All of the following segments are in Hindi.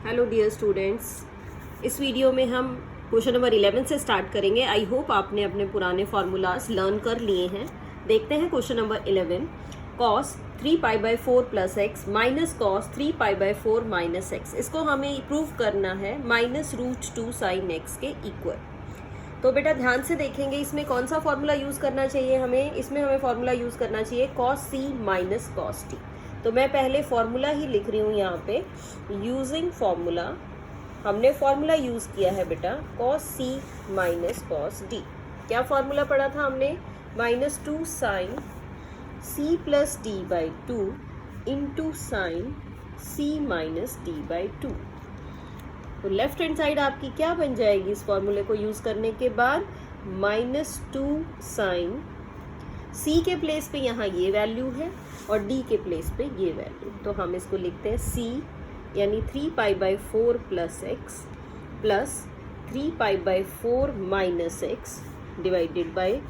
हेलो डियर स्टूडेंट्स, इस वीडियो में हम क्वेश्चन नंबर 11 से स्टार्ट करेंगे। आई होप आपने अपने पुराने फार्मूलाज लर्न कर लिए हैं। देखते हैं question number 11। Cos 3π/4 plus x minus cos 3π/4 minus x, इसको हमें प्रूव करना है -√2 साइन एक्स के इक्वल। तो बेटा ध्यान से देखेंगे इसमें कौन सा फॉर्मूला यूज़ करना चाहिए हमें। इसमें हमें फॉर्मूला यूज़ करना चाहिए cos c minus cos T. तो मैं पहले फॉर्मूला ही लिख रही हूँ यहाँ पे। यूजिंग फॉर्मूला, हमने फॉर्मूला यूज़ किया है बेटा cos c minus cos D. क्या फॉर्मूला पढ़ा था हमने? -2 sine c plus D by 2 into sine c minus D by 2। तो लेफ्ट हैंड साइड आपकी क्या बन जाएगी इस फॉर्मूले को यूज़ करने के बाद? -2 साइन c के प्लेस पे यहाँ ये वैल्यू है और d के प्लेस पे ये वैल्यू। तो हम इसको लिखते हैं c यानी 3π/4 plus x plus 3π/4 minus x divided by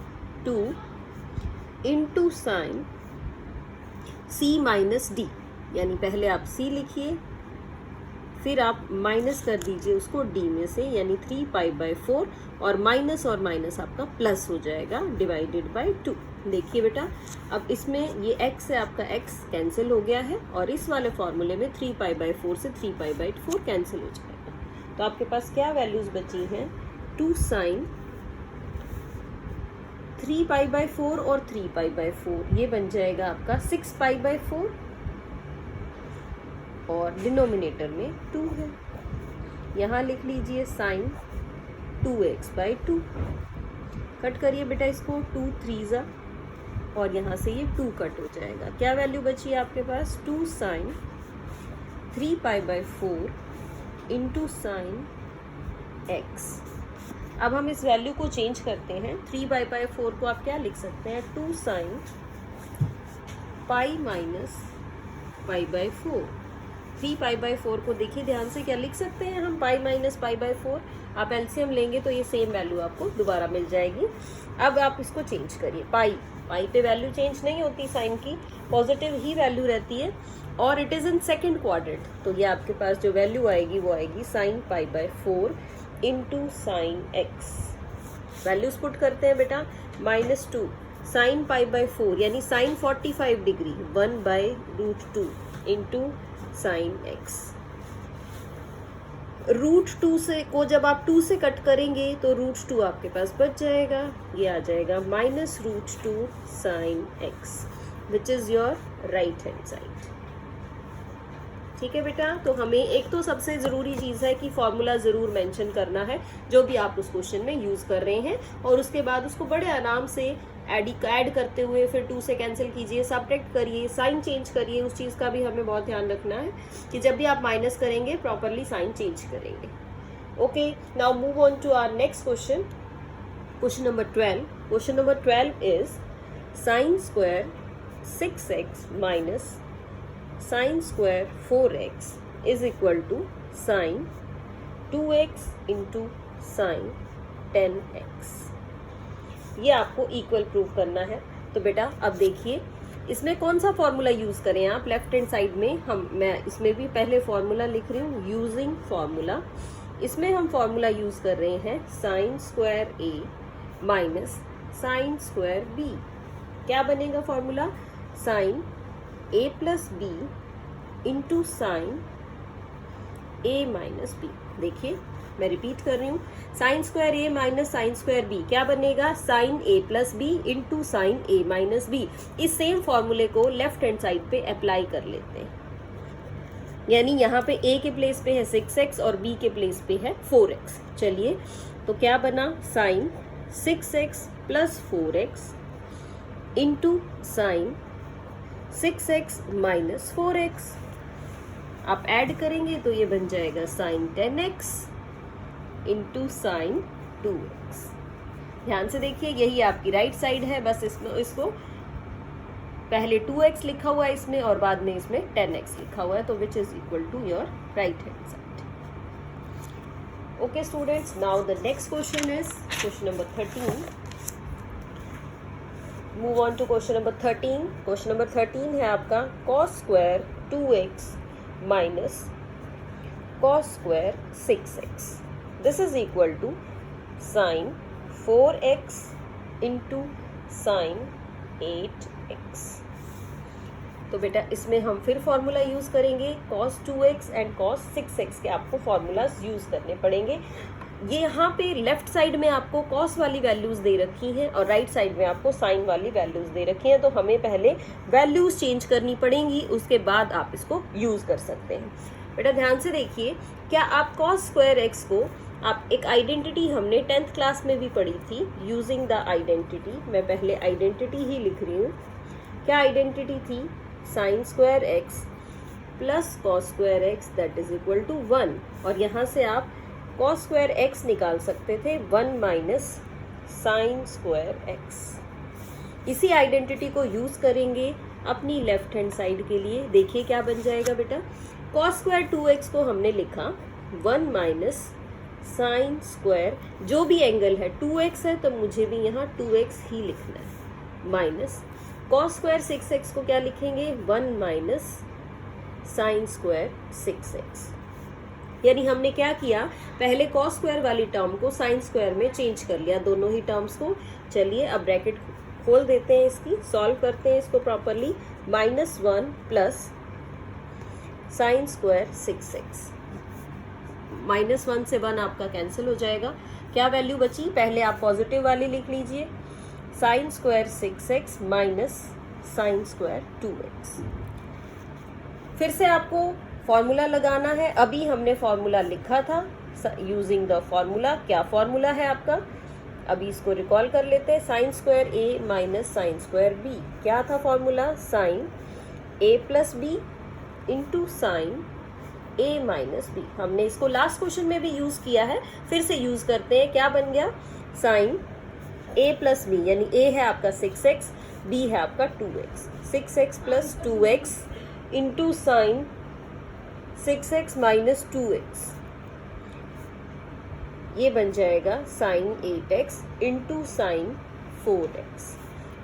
2 into sine c minus d. यानी पहले आप c लिखिए, फिर आप माइनस कर दीजिए उसको d में से, यानी 3π/4 और माइनस आपका प्लस हो जाएगा डिवाइडेड बाई 2। देखिए बेटा, अब इसमें ये x से आपका x कैंसिल हो गया है और इस वाले फॉर्मूले में 3π/4 से 3π/4 कैंसिल हो जाएगा। तो आपके पास क्या वैल्यूज बची हैं? 2 साइन 3π/4 और 3π/4, ये बन जाएगा आपका 6π/4 और डिनोमिनेटर में 2 है। यहाँ लिख लीजिए साइन 2x/2। कट करिए बेटा इसको, 2 3 और यहाँ से ये 2 कट हो जाएगा। क्या वैल्यू बची है आपके पास? 2 साइन 3π/4 इंटू साइन x। अब हम इस वैल्यू को चेंज करते हैं। 3π/4 को आप क्या लिख सकते हैं? 2 साइन पाई माइनस π/4। 3π/4 को देखिए ध्यान से, क्या लिख सकते हैं हम? Pi minus π/4। आप एलसीएम लेंगे तो ये सेम वैल्यू आपको दोबारा मिल जाएगी। अब आप इसको चेंज करिए। पाई पे वैल्यू चेंज नहीं होती, साइन की पॉजिटिव ही वैल्यू रहती है और it is in second quadrant. तो ये आपके पास जो वैल्यू आएगी वो आएगी sine π/4 into sine x. Values put करते हैं बेटा। -2 साइन π/4 यानी sine 45 degree 1/√2 into sine x. √2 से को जब आप 2 से कट करेंगे तो √2 आपके पास बच जाएगा। ये आ जाएगा -√2 sine x which is your right hand side. ठीक है बेटा, तो हमें एक तो सबसे ज़रूरी चीज़ है कि फॉर्मूला ज़रूर मेंशन करना है जो भी आप उस क्वेश्चन में यूज़ कर रहे हैं, और उसके बाद उसको बड़े आराम से ऐड करते हुए फिर 2 से कैंसिल कीजिए, सब्ट्रैक्ट करिए, साइन चेंज करिए। उस चीज़ का भी हमें बहुत ध्यान रखना है कि जब भी आप माइनस करेंगे प्रॉपरली साइन चेंज करेंगे। Okay, now move on to our next question, question number 12। Question number 12 is sine square 6x minus sine square 4x is equal to sine 2x into sine 10x। ये आपको इक्वल प्रूव करना है। तो बेटा अब देखिए इसमें कौन सा फॉर्मूला यूज़ करें आप। लेफ्ट हैंड साइड में मैं इसमें भी पहले फॉर्मूला लिख रही हूँ, यूजिंग फॉर्मूला। इसमें हम फॉर्मूला यूज़ कर रहे हैं sine square a minus sine square b। क्या बनेगा formula? Sine a plus b into sine a minus b। देखिए मैं रिपीट कर रही हूँ, sine square a minus sine square b क्या बनेगा? Sine a plus b into sine a minus b। इस सेम फॉर्मूले को लेफ्ट हैंड साइड पे अप्लाई कर लेते हैं। यानी यहाँ पे a के प्लेस पे है 6x और b के प्लेस पे है 4x। चलिए तो क्या बना? Sine 6x plus 4x into sine 6x minus 4x। आप ऐड करेंगे तो ये बन जाएगा sign 10x into sine 2x। ध्यान से देखिए, यही आपकी राइट साइड है। बस इसको पहले 2x लिखा हुआ है इसमें और बाद में इसमें 10x लिखा हुआ है, तो which is equal to your right hand side. Okay students, now the next question is question number 13। Move on to question number 13। Question number 13 है आपका cos square 2x minus cos square 6x. This is equal to sin 4x into sin 8x. तो बेटा इसमें हम फिर फॉर्मूला यूज़ करेंगे, cos 2x and cos 6x के आपको फॉर्मूलाज यूज़ करने पड़ेंगे। ये यहाँ पे लेफ्ट साइड में आपको cos वाली वैल्यूज़ दे रखी हैं और राइट साइड में आपको sin वाली वैल्यूज़ दे रखी हैं, तो हमें पहले वैल्यूज़ चेंज करनी पड़ेंगी, उसके बाद आप इसको यूज़ कर सकते हैं। बेटा ध्यान से देखिए, क्या आप cos स्क्वायर x को आप एक आइडेंटिटी हमने 10th क्लास में भी पढ़ी थी, यूजिंग द आइडेंटिटी। मैं पहले आइडेंटिटी ही लिख रही हूँ। क्या आइडेंटिटी थी? Sine square x plus cos square x that is equal to 1, और यहाँ से आप कॉस स्क्वायर एक्स निकाल सकते थे 1 माइनस साइन स्क्वायर एक्स। इसी आइडेंटिटी को यूज करेंगे अपनी लेफ्ट हैंड साइड के लिए। देखिए क्या बन जाएगा बेटा, कॉस स्क्वायर 2x को हमने लिखा 1 माइनस साइन स्क्वायर, जो भी एंगल है 2x है तो मुझे भी यहाँ 2x ही लिखना है, माइनस कॉस स्क्वायर 6x को क्या लिखेंगे 1 माइनस साइन स्क्वायर 6x। यानी हमने क्या किया, पहले कॉस स्क्वायर वाली टर्म को साइन स्क्वायर में चेंज कर लिया, दोनों ही टर्म्स को। चलिए अब ब्रैकेट खोल देते हैं, इसकी सॉल्व करते हैं इसको properly. -1 plus sign square 6x, -1 से 1 आपका कैंसिल हो जाएगा। क्या वैल्यू बची, पहले आप पॉजिटिव वाली लिख लीजिए, sign square 6x minus sine square 2x। फिर से आपको फॉर्मूला लगाना है। अभी हमने फॉर्मूला लिखा था यूजिंग द फॉर्मूला। क्या फॉर्मूला है आपका, अभी इसको रिकॉल कर लेते हैं। Sine square a minus sine square b। क्या था formula, sine a plus b into sine a minus b. हमने इसको लास्ट क्वेश्चन में भी यूज किया है, फिर से यूज करते हैं। क्या बन गया, साइन a प्लस बी, यानी a है आपका 6x, b है आपका 2x। 6x plus 2x into sine 6x minus 2x, ये बन जाएगा sine 8x into sine 4x,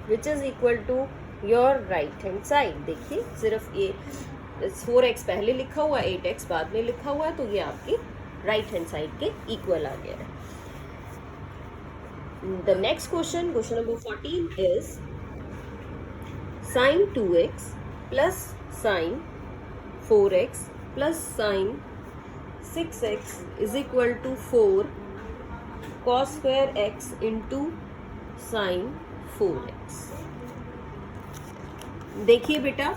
which is equal to your right hand side. देखिए सिर्फ ये 4x पहले लिखा हुआ, 8x बाद में लिखा हुआ है, तो ये आपकी राइट हैंड साइड के इक्वल आ गया है। The next question, question number 14 is sin 2x plus sin 4x plus sin 6x is equal to 4 cos square x into sin 4x। देखिए बेटा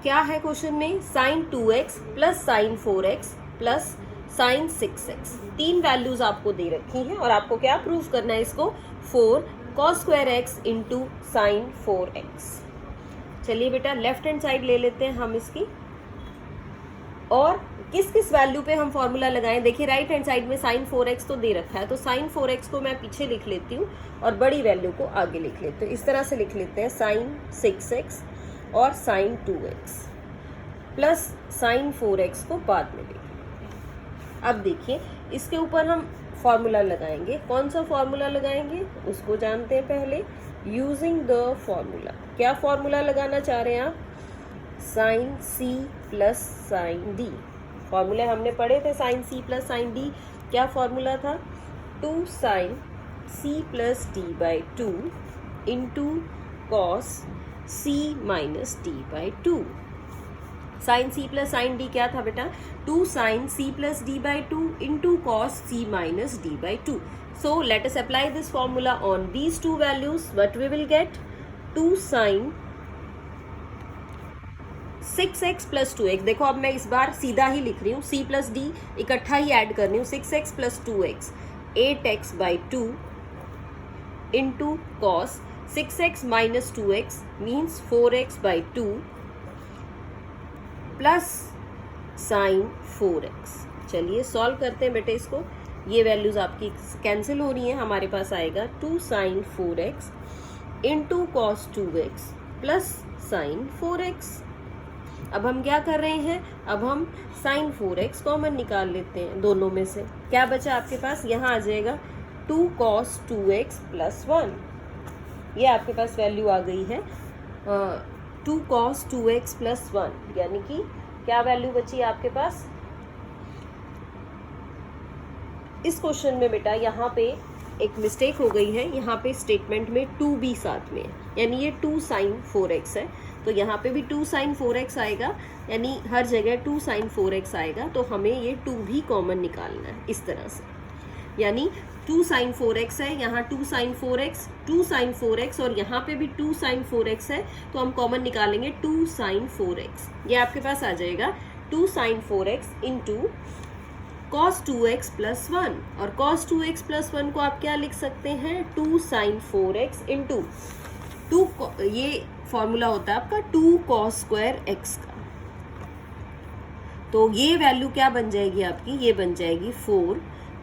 क्या है क्वेश्चन में, sin 2x plus sin 4x plus sign 6x, तीन वैल्यूज आपको दे रखी हैं और आपको क्या प्रूव करना है इसको, 4 cos square x into sine 4x। चलिए बेटा लेफ्ट हैंड साइड ले लेते हैं हम इसकी, और किस किस वैल्यू पे हम फॉर्मूला लगाएं। देखिए राइट हैंड साइड में साइन 4x तो दे रखा है, तो साइन 4x को मैं पीछे लिख लेती हूँ और बड़ी वैल्यू को आगे लिख लेती हूँ। इस तरह से लिख लेते हैं, साइन 6x और sign 2x plus sine 4x को बाद में लिख। अब देखिए इसके ऊपर हम फॉर्मूला लगाएंगे। कौन सा फॉर्मूला लगाएंगे उसको जानते हैं पहले, यूजिंग द फॉर्मूला। क्या फॉर्मूला लगाना चाह रहे हैं आप, sine c plus sine d। फॉर्मूले हमने पढ़े थे sine c plus sine d। क्या फॉर्मूला था, 2 sine c plus d by 2 into cos c minus d by 2। Sine c plus sine d क्या था बेटा, 2 sine c plus d by 2 into cos c minus d by 2। So let us apply this formula on these two values. What we will get, 2 sine 6x plus 2x। देखो अब मैं इस बार सीधा ही लिख रही हूँ, c प्लस d इकट्ठा ही ऐड कर रही हूँ, 6x plus 2x 8x by 2 into cos 6x minus 2x means 4x by 2 plus sine 4x। चलिए सॉल्व करते हैं बेटे इसको, ये वैल्यूज आपकी कैंसिल हो रही हैं। हमारे पास आएगा 2 sine 4x into cos 2x plus sine 4x। अब हम क्या कर रहे हैं, अब हम साइन 4x कॉमन निकाल लेते हैं दोनों में से। क्या बचा आपके पास, यहाँ आ जाएगा 2 कॉस 2x प्लस 1। ये आपके पास वैल्यू आ गई है 2 cos 2x प्लस 1, यानी कि क्या वैल्यू बची आपके पास, इस क्वेश्चन में बेटा यहाँ पे एक मिस्टेक हो गई है, यहाँ पे स्टेटमेंट में 2b साथ में है, यानी ये 2 sin 4x है, तो यहाँ पे भी 2 sin 4x आएगा, यानी हर जगह 2 sin 4x आएगा, तो हमें ये 2 भी कॉमन निकालना है इस तरह से, यानी 2 sin 4x है, यहाँ 2 sin 4x, 2 sin 4x और यहाँ पे भी 2 sin 4x है, तो हम कॉमन निकालेंगे 2 sin 4x। ये आपके पास आ जाएगा 2 sin 4x into cos 2x plus 1, और cos 2x प्लस 1 को आप क्या लिख सकते हैं 2 sin 4x इंटू 2, ये फॉर्मूला होता है आपका 2 cos स्क्वायर x का, तो ये वैल्यू क्या बन जाएगी आपकी, ये बन जाएगी 4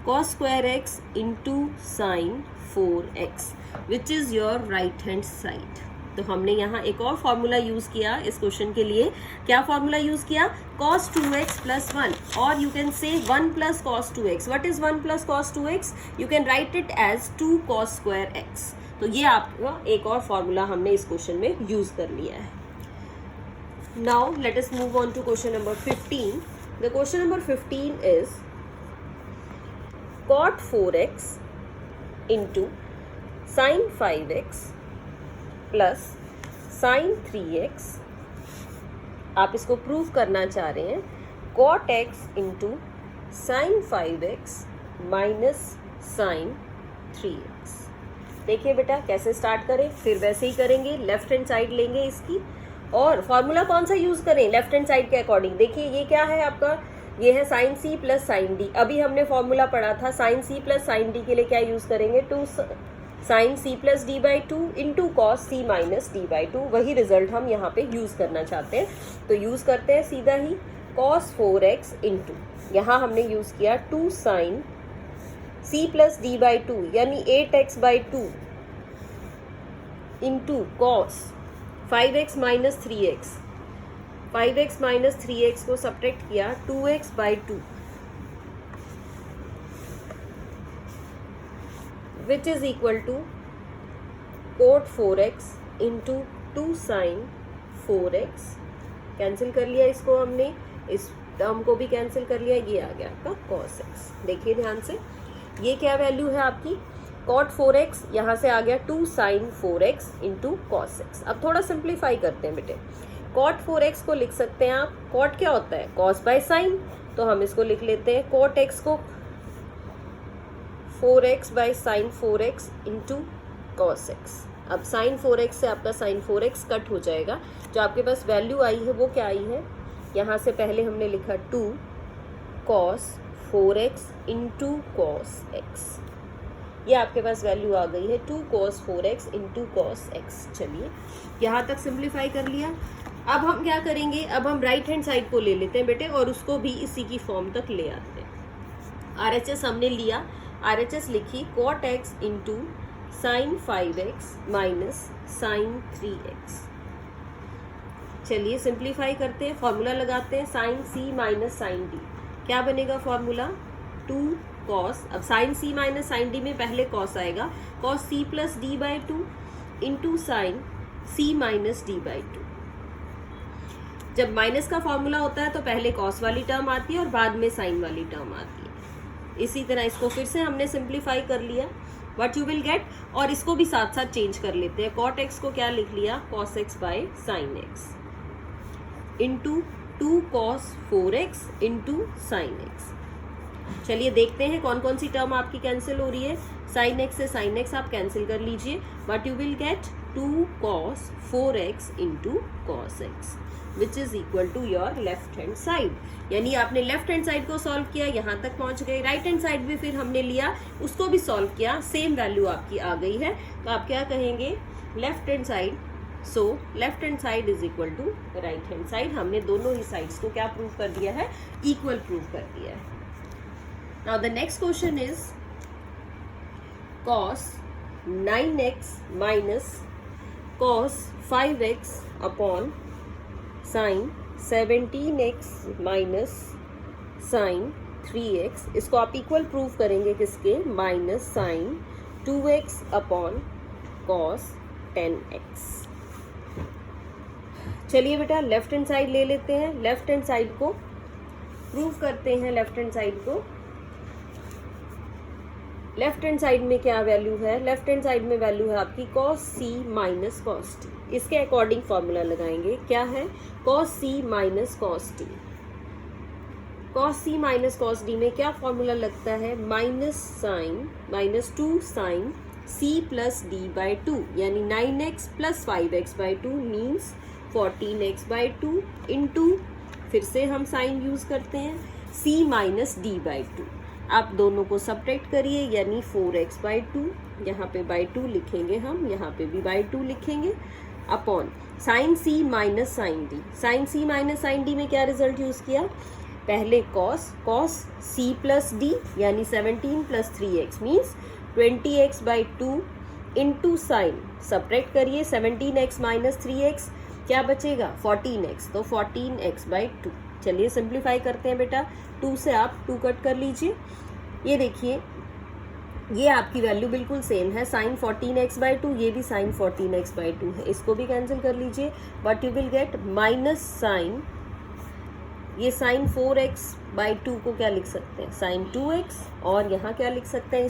cos square x into sine 4x which is your right hand side. तो हमने यहाँ एक और फॉर्मूला यूज किया इस क्वेश्चन के लिए, क्या फॉर्मूला यूज किया cos 2x प्लस 1, और you can say 1 plus cos 2x। What is 1 plus cos 2x? You can write it as 2 cos square x। तो ये आपका एक और फॉर्मूला हमने इस क्वेश्चन में यूज कर लिया है। Now let us move on to question number 15। The question number 15 is cot 4x into sine 5x plus sine 3x, आप इसको प्रूव करना चाह रहे हैं cot x into sine 5x minus sine 3x। देखिए बेटा कैसे स्टार्ट करें, फिर वैसे ही करेंगे, लेफ्ट हैंड साइड लेंगे इसकी, और फॉर्मूला कौन सा यूज करें लेफ्ट हैंड साइड के अकॉर्डिंग। देखिए ये क्या है आपका, ये है sine c plus sine d. अभी हमने फॉर्मूला पढ़ा था sine c plus sine d के लिए क्या यूज करेंगे 2 sine c plus D by 2 into cos c minus D by 2। वही रिजल्ट हम यहाँ पे यूज करना चाहते हैं, तो यूज करते हैं सीधा ही cos 4x इंटू, यहाँ हमने यूज किया 2 sine c plus D by 2 यानी 8x by 2 into cos 5x minus 3x, 5x minus 3x को सब्ट्रैक्ट किया 2x by 2 which is equal to cot 4x into 2 sine 4x। Cancel कर लिया इसको हमने, इस टर्म को भी कैंसिल कर लिया, ये आ गया आपका cos x। देखिए ध्यान से, ये क्या वैल्यू है आपकी cot 4x, यहाँ से आ गया 2 sine 4x into cos x। अब थोड़ा सिंप्लीफाई करते हैं बेटे, cot 4x को लिख सकते हैं आप, cot क्या होता है cos बाय साइन, तो हम इसको लिख लेते हैं cot x को 4x by sine 4x into cos x। अब साइन 4x से आपका साइन 4x कट हो जाएगा, जो आपके पास वैल्यू आई है वो क्या आई है, यहाँ से पहले हमने लिखा 2 cos 4x into cos x, ये आपके पास वैल्यू आ गई है 2 cos 4x into cos x। चलिए यहाँ तक सिंप्लीफाई कर लिया। अब हम क्या करेंगे, अब हम राइट हैंड साइड को ले लेते हैं बेटे और उसको भी इसी की फॉर्म तक ले आते हैं। RHS हमने लिया, RHS लिखी cot x into sine 5x minus sine 3x। चलिए सिंप्लीफाई करते हैं, फॉर्मूला लगाते हैं sine c minus sine d, क्या बनेगा फॉर्मूला 2 cos, अब sine c minus sine d में पहले cos आएगा, cos c plus d by 2 into sine c minus d by 2। जब माइनस का फॉर्मूला होता है तो पहले cos वाली टर्म आती है और बाद में साइन वाली टर्म आती है। इसी तरह इसको फिर से हमने सिंप्लीफाई कर लिया, व्हाट यू विल गेट, और इसको भी साथ साथ चेंज कर लेते हैं। cot x को क्या लिख लिया cos x by sine x into 2 cos 4x into sign x। चलिए देखते हैं कौन कौन सी टर्म आपकी कैंसिल हो रही है, साइन x से साइन x आप कैंसिल कर लीजिए, but you will get 2 cos 4x into cos x which is equal to your left hand side. यानी आपने लेफ्ट हैंड साइड को सॉल्व किया, यहाँ तक पहुँच गए, राइट हैंड साइड भी फिर हमने लिया, उसको भी सॉल्व किया, सेम वैल्यू आपकी आ गई है, तो आप क्या कहेंगे left hand side, so left hand side is equal to right hand side. हमने दोनों ही साइड्स को क्या प्रूव कर दिया है, इक्वल प्रूव कर दिया है। Now the next question is cos 9x minus cos 5x upon sine 17x minus sine 3x। इसको आप इक्वल प्रूव करेंगे किसके, minus sign 2x upon cos 10x। चलिए बेटा लेफ्ट हैंड साइड ले लेते हैं, लेफ्ट हैंड साइड को प्रूव करते हैं, लेफ्ट हैंड साइड को लेफ्ट हैंड साइड में क्या वैल्यू है, लेफ्ट हैंड साइड में वैल्यू है आपकी cos c minus cos t। इसके अकॉर्डिंग फॉर्मूला लगाएंगे, क्या है cos c minus cos t। cos c minus cos d में क्या फॉर्मूला लगता है, minus 2 sine c plus d by 2, यानी 9x plus 5x by 2 means 14x by 2 into, फिर से हम साइन यूज करते हैं, c माइनस d बाई 2। आप दोनों को सब्ट्रैक्ट करिए, यानी 4x बाई 2, यहाँ पे बाई 2 लिखेंगे हम, यहाँ पे भी बाई 2 लिखेंगे, upon sine c minus sine d। Sine c minus sine d में क्या रिजल्ट यूज किया, पहले cos c प्लस d यानी 17 plus 3x means 20x by 2 into sign, subtract करिए 17x माइनस 3x, क्या बचेगा 14x, तो 14x बाई 2। चलिए सिंप्लीफाई करते हैं बेटा, 2 से आप 2 कट कर लीजिए। ये देखिए ये आपकी वैल्यू बिल्कुल सेम है, साइन 14x बाई 2, ये भी साइन 14x बाई 2 है, इसको भी कैंसिल कर लीजिए। But you will get minus sine, ये साइन 4x बाई 2 को क्या लिख सकते हैं, साइन 2x, और यहाँ क्या लिख सकते हैं,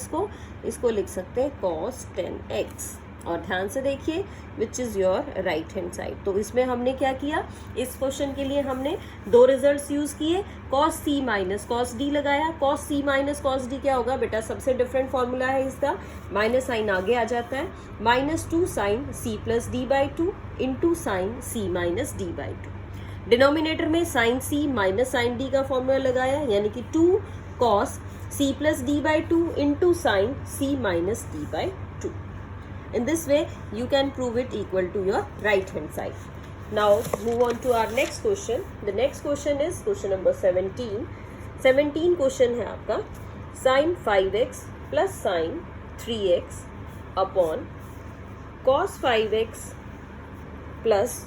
इसको लिख सकते हैं cos 10x। और ध्यान से देखिए which is your right hand side. तो इसमें हमने क्या किया, इस क्वेश्चन के लिए हमने 2 रिजल्ट्स यूज किए, cos c minus cos d लगाया। cos c minus cos d क्या होगा बेटा, सबसे डिफरेंट फॉर्मूला है इसका, माइनस साइन आगे आ जाता है, minus 2 sine c plus d by 2 into sine c minus d by 2। Denominator में sine c minus sine d का फॉर्मूला लगाया, यानी कि 2 cos c plus d by 2 into sine c minus d by 2। In this way, you can prove it equal to your right hand side. Now move on to our next question. The next question is question number 17. 17 question है आपका, sin 5x plus sin 3x upon cos 5x plus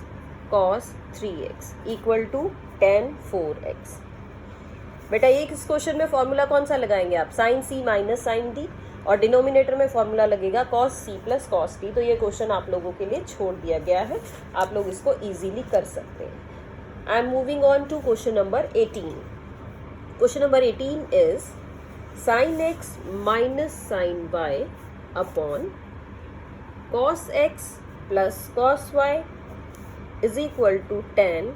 cos 3x equal to tan 4x। बेटा ये इस क्वेश्चन में फॉर्मूला कौन सा लगाएंगे आप, sine c minus sine d, और डिनोमिनेटर में फॉर्मूला लगेगा cos c plus cos t। तो ये क्वेश्चन आप लोगों के लिए छोड़ दिया गया है, आप लोग इसको इजीली कर सकते हैं। I am moving on to question number 18। Question number 18 is sine x minus sine y upon cos x plus cos y is equal to tan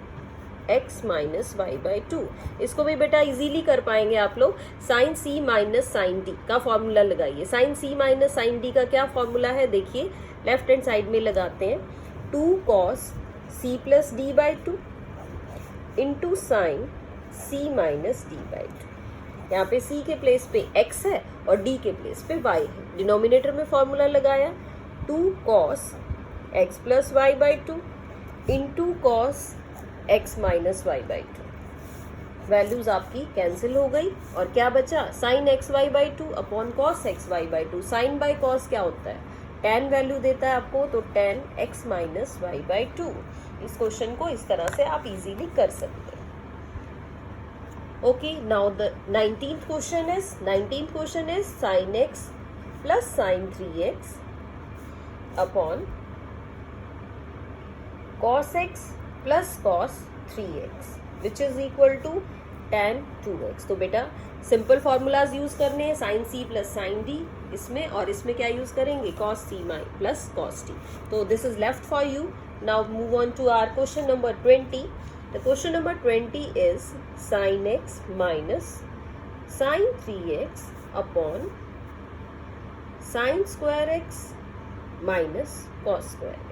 x minus y by 2। इसको भी बेटा इजीली कर पाएंगे आप लोग, sine c minus sine d का फॉर्मूला लगाइए। Sine c minus sine d का क्या फॉर्मूला है, देखिए लेफ्ट हैंड साइड में लगाते हैं, 2 cos c plus d by 2 into sine c minus d by 2। यहाँ पे c के प्लेस पे x है और d के प्लेस पे y है। डिनोमिनेटर में फॉर्मूला लगाया, 2 cos x plus y by 2 into cos x minus y by 2। Values आपकी कैंसिल हो गई और क्या बचा, sine x y by 2 upon cos x y by 2। Sine by कॉस क्या होता है, tan वैल्यू देता है आपको, तो tan x minus y by 2। इस क्वेश्चन को इस तरह से आप इजीली कर सकते हैं। Okay, now the 19th question is sine x plus sine 3x upon cos x plus cos 3x which is equal to tan 2x। तो बेटा सिंपल फॉर्मूलाज यूज करने हैं, sine c plus sine d इसमें, और इसमें क्या यूज करेंगे, cos c plus cos t। तो this is left for you. Now move on to our question number 20। The question number 20 is sine x minus sine 3x upon sine square x minus cos square x।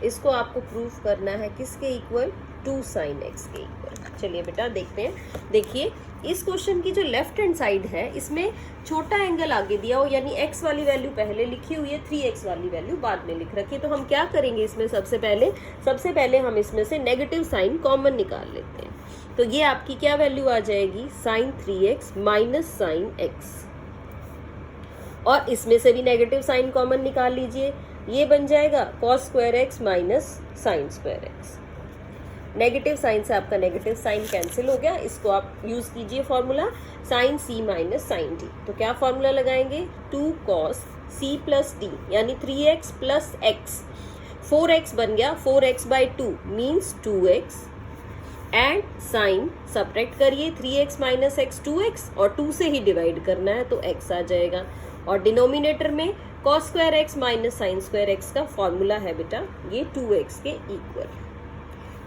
इसको आपको प्रूफ करना है किसके इक्वल, 2 sin x के इक्वल। चलिए बेटा देखते हैं। देखिए इस क्वेश्चन की जो लेफ्ट हैंड साइड है, इसमें छोटा एंगल आगे दिया हो, यानी x वाली वैल्यू पहले लिखी हुई है, 3x वाली वैल्यू बाद में लिख रखी है। तो हम क्या करेंगे इसमें, सबसे पहले हम इसमें से नेगेटिव साइन कॉमन निकाल लेते हैं। तो ये आपकी क्या वैल्यू आ जाएगी, sign 3x minus sign x, और इसमें से भी नेगेटिव साइन कॉमन निकाल लीजिए, ये बन जाएगा cos square x minus sine square x। Negative sine से आपका नेगेटिव साइन कैंसिल हो गया। इसको आप यूज कीजिए formula sine c minus sine d। तो क्या फॉर्मूला लगाएंगे, 2 cos c प्लस d यानी 3x प्लस x, 4x बन गया, 4x by 2 means 2x and sine subtract करिए, 3x माइनस एक्स 2x, और 2 से ही डिवाइड करना है तो x आ जाएगा। और डिनोमिनेटर में cos square x minus sine square x का फॉर्मूला है बेटा ये 2x के equal.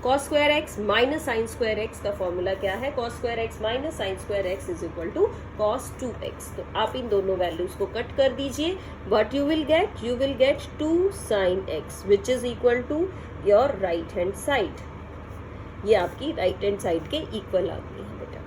cos square x minus sine square x का फॉर्मूला क्या है? cos square x minus sine square x is equal to cos 2x। तो आप इन दोनों वैल्यूज को कट कर दीजिए। What you will get 2 sin x which is equal to your right hand side. ये आपकी राइट हैंड साइड के इक्वल आती है बेटा।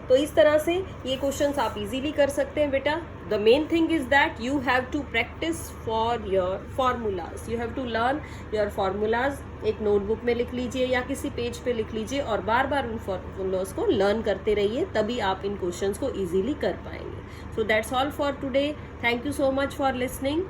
तो इस तरह से ये क्वेश्चंस आप इजीली कर सकते हैं बेटा। The main thing is that you have to practice for your formulas, you have to learn your formulas. एक नोटबुक में लिख लीजिए या किसी पेज पे लिख लीजिए और बार बार उन फॉर्मूलाज को लर्न करते रहिए, तभी आप इन क्वेश्चंस को इजीली कर पाएंगे। So that's all for today. Thank you so much for listening.